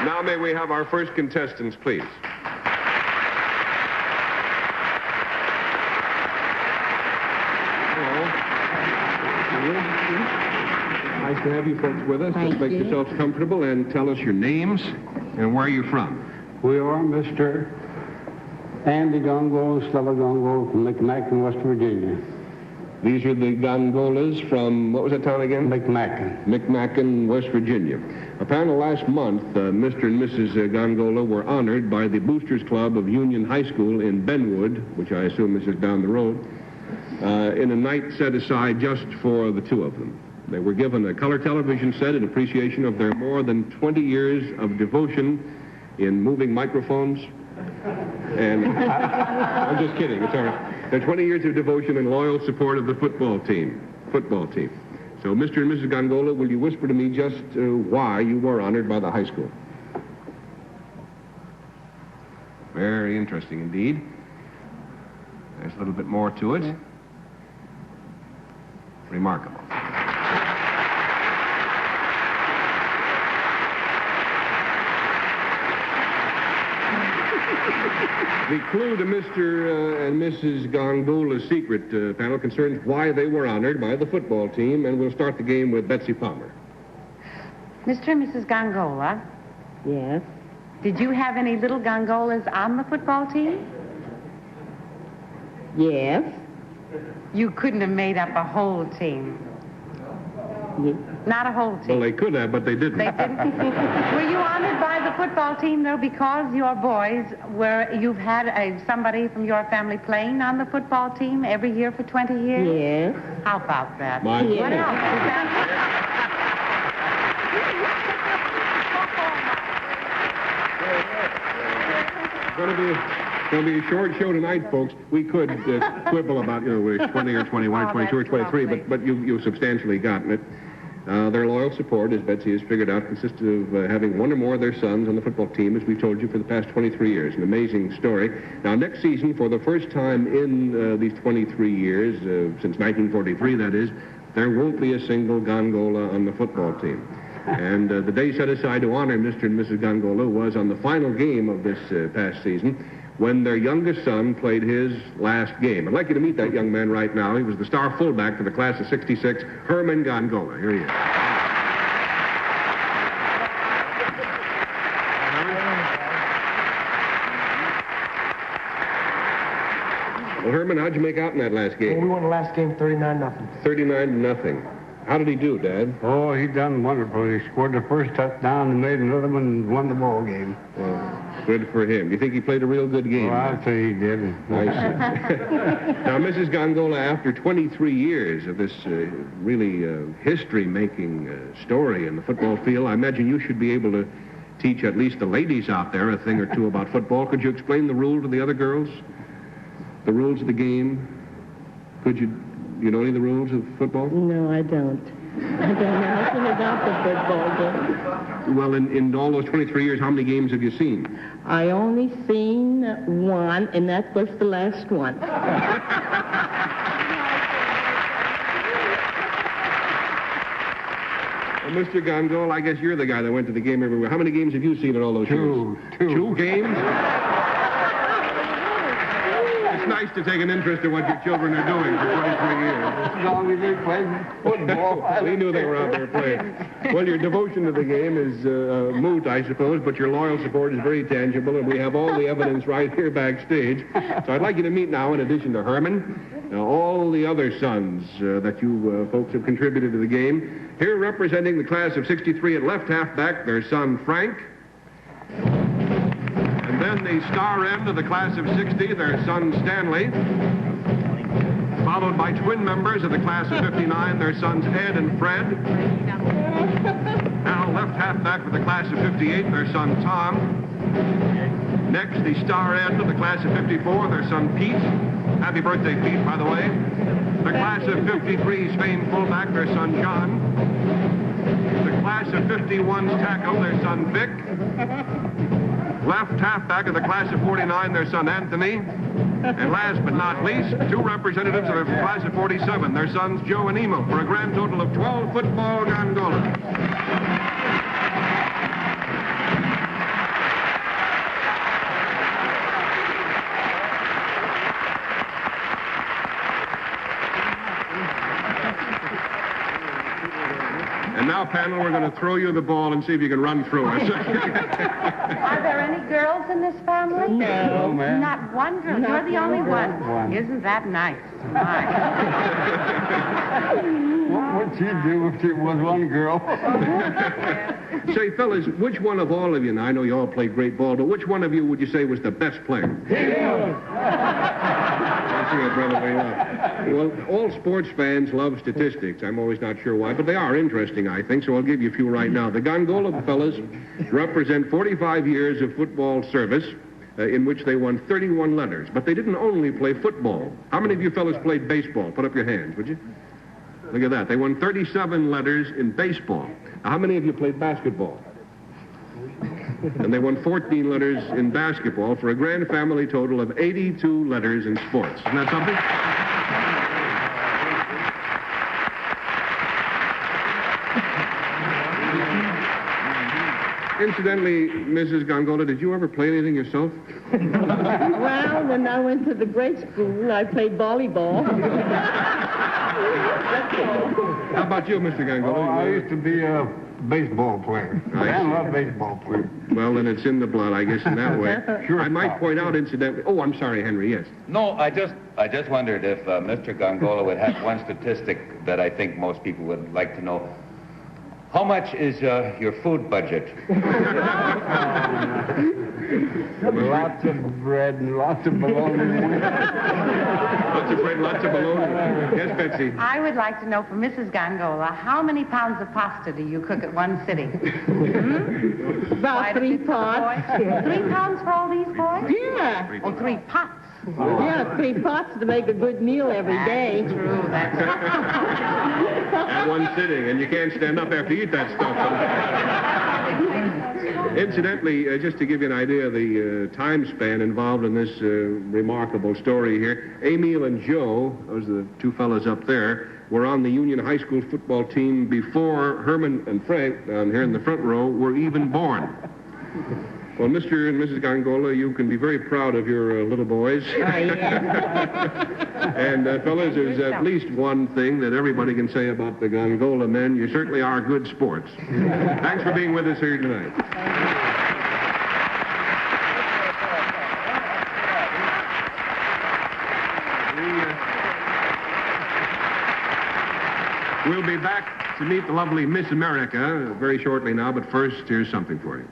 Now may we have our first contestants, please. Nice to have you folks with us. Just make yourselves comfortable and tell us your names and where you're from. We are Mr. Andy Gongola, Stella Gongola from McMechen, West Virginia. These are the Gongolas from, what was that town again? McMechen. McMechen, West Virginia. Apparently last month, Mr. and Mrs. Gongola were honored by the Boosters Club of Union High School in Benwood, which I assume is just down the road, in a night set aside just for the two of them. They were given a color television set in appreciation of their more than 20 years of devotion in moving microphones. And I'm just kidding, it's all right. Their 20 years of devotion and loyal support of the football team. So, Mr. and Mrs. Gongola, will you whisper to me just why you were honored by the high school? Very interesting indeed. There's a little bit more to it. Remarkable. The clue to Mr. And Mrs. Gongola's secret panel concerns why they were honored by the football team, and we'll start the game with Betsy Palmer. Mr. and Mrs. Gongola. Yes. Did you have any little Gongolas on the football team? Yes. You couldn't have made up a whole team. Yes. Not a whole team. Well, they could have, but they didn't. They didn't? Were you honored by the football team, though, because your boys you've had somebody from your family playing on the football team every year for 20 years? Yes. How about that? My What goodness. It's going to be a short show tonight, folks. We could quibble about, we're 20 or 21 or 22 or 23, but you've substantially gotten it. Their loyal support, as Betsy has figured out, consists of having one or more of their sons on the football team, as we've told you, for the past 23 years. An amazing story. Now, next season, for the first time in these 23 years, since 1943, that is, there won't be a single Gongola on the football team. And the day set aside to honor Mr. and Mrs. Gongola was on the final game of this past season, when their youngest son played his last game. I'd like you to meet that young man right now. He was the star fullback for the class of '66, Herman Gongola. Here he is. Well, Herman, how'd you make out in that last game? Well, we won the last game 39-0. 39-0. How did he do, Dad? Oh, he done wonderful. He scored the first touchdown and made another one and won the ball game. Well, good for him. Do you think he played a real good game? Well, I'd say he did. I see. Now, Mrs. Gongola, after 23 years of this really history-making story in the football field, I imagine you should be able to teach at least the ladies out there a thing or two about football. Could you explain the rule to the other girls? The rules of the game? Could you... You know any of the rules of football? No, I don't. I don't know nothing about the football game. Well, in all those 23 years, how many games have you seen? I only seen one, and that was the last one. Well, Mr. Gongola, I guess you're the guy that went to the game everywhere. How many games have you seen in all those years? Two games? It's nice to take an interest in what your children are doing for 23 years. As long as they play football. We knew they were out there playing. Well, your devotion to the game is moot, I suppose, but your loyal support is very tangible, and we have all the evidence right here backstage. So I'd like you to meet now, in addition to Herman, all the other sons that you folks have contributed to the game. Here representing the class of '63 at left halfback, their son Frank. And then the star end of the class of '60, their son Stanley. Followed by twin members of the class of '59, their sons Ed and Fred. Now left halfback for the class of '58, their son Tom. Next, the star end of the class of '54, their son Pete. Happy birthday, Pete, by the way. The class of '53's famed fullback, their son John. The class of '51's tackle, their son Vic. Left halfback of the class of '49, their son Anthony. And last but not least, two representatives of the class of '47, their sons Joe and Emil, for a grand total of 12 football Gongolas. And now, panel, we're going to throw you the ball and see if you can run through it. Are there any girls in this family? No, ma'am. Not one girl. You're the only one. Isn't that nice? My. What would she do if she was one girl? Say, fellas, which one of all of you, now I know you all played great ball, but which one of you would you say was the best player? I see it, brother, very well. Well, all sports fans love statistics. I'm always not sure why, but they are interesting, I think, so I'll give you a few right now. The Gongola fellas represent 45 years of football service, in which they won 31 letters. But they didn't only play football. How many of you fellas played baseball? Put up your hands, would you? Look at that. They won 37 letters in baseball. Now, how many of you played basketball? And they won 14 letters in basketball for a grand family total of 82 letters in sports. Isn't that something? Incidentally, Mrs. Gongola, did you ever play anything yourself? Well, when I went to the grade school, I played volleyball. How about you, Mr. Gongola? Oh, I used to be a baseball player. I love baseball player. Well, then it's in the blood, I guess, in that way. Sure. I might point out, incidentally... Oh, I'm sorry, Henry, yes. No, I just wondered if Mr. Gongola would have one statistic that I think most people would like to know. How much is your food budget? Lots of bread and lots of bologna. Lots of bread, lots of bologna. Yes, Betsy. I would like to know from Mrs. Gongola, how many pounds of pasta do you cook at one sitting? About 3 pots. 3 pounds for all these boys? Yeah. Oh, 3 pots. Yeah, 3 pots to make a good meal every day. That's true, that's At one sitting, and you can't stand up after you eat that stuff. Incidentally, just to give you an idea of the time span involved in this remarkable story here, Emil and Joe, those are the two fellows up there, were on the Union High School football team before Herman and Frank, down here in the front row, were even born. Well, Mr. and Mrs. Gongola, you can be very proud of your little boys. And, fellas, there's at least one thing that everybody can say about the Gongola men. You certainly are good sports. Thanks for being with us here tonight. We'll be back to meet the lovely Miss America very shortly now, but first, here's something for you.